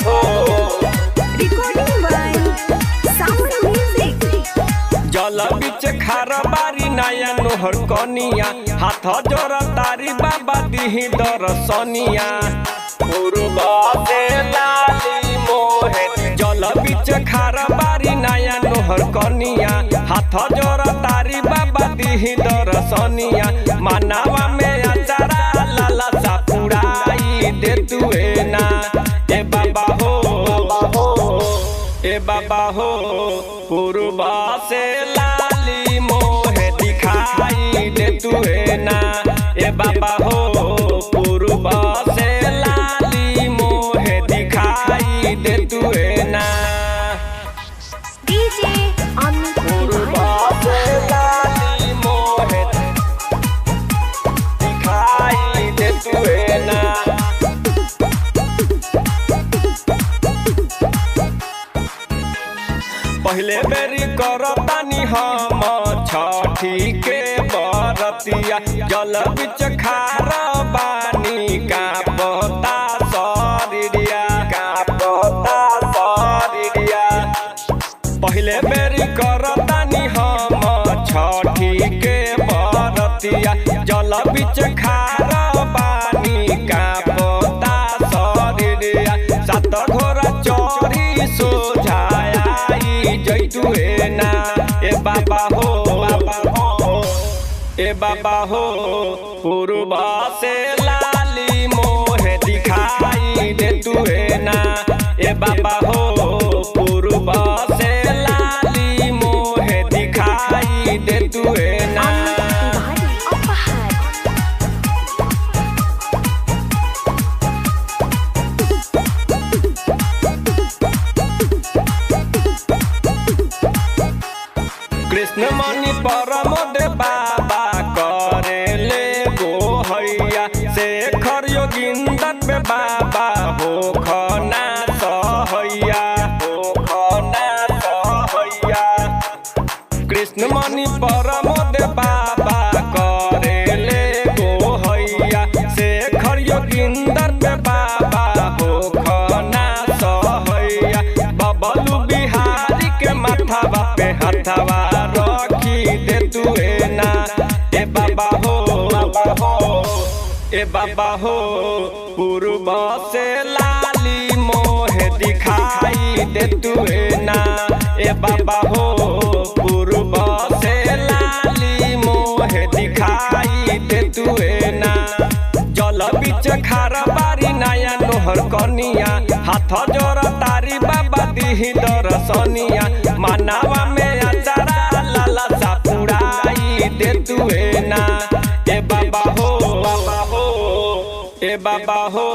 हो Recording by Sound Music. जल बीच खार बारी नया नोहर कनिया हाथ जोर तारी बाबा दिही दर्शनिया पूर्वा से लाली मोहे जल बीच खार बारी नया नोहर कनिया हाथ जोर तारी बाबा दिही दर्शनिया मानवा में अचारा लाला सा पुराई दे तुए ना ए बाबा हो ए बाबा हो पूर्वा से लाली मोहे दिखाई दे तुए ना ए बाबा हो पूर्वा से लाली मोहे दिखाई दे तुए ना DJ Amit पूर्वा से लाली मोहे दिखाई दे तुए ना पहले बेरी करतानी हम छठी के बरतिया जल बीच खार बानी का पता सरिया पहले बेरी करतानी हम छठी के बरतिया जल बीच खार बानी का पता सरिया सात घोड़ा चोरी सोझाया जैतुए ना ए बाबा हो ए बाबा हो पूर्वा से लाली मोहे दिखाई दे तुए ना ए बाबा हो पूर्वा से लाली मोहे दिखाई दे तुए ना कृष्ण मणि परम दे बाबा करे ले गो हैया शेखर योगिंदर पे बाबा हो खना सहैया कृष्ण मणि परम दे बाबा करे ले गो हैया शेखर योगिंदर पे बाबा हो खना सहैया बबलू बिहारी के माथावा पे हथवा दे तुए ना ए बाबा हो ए बाबा हो पूर्वा से लाली मोहे दिखाई दे तुए ना ए बाबा हो पूर्वा से लाली मोहे दिखाई दे तुए ना जल बीच खार बारी नया नोहर कनिया हाथ जोर तारी बाबा दिही दर्शनिया मानवा में अचारा लाला सा पुराई दे तुए ना ए बाबा हो ए बाबा हो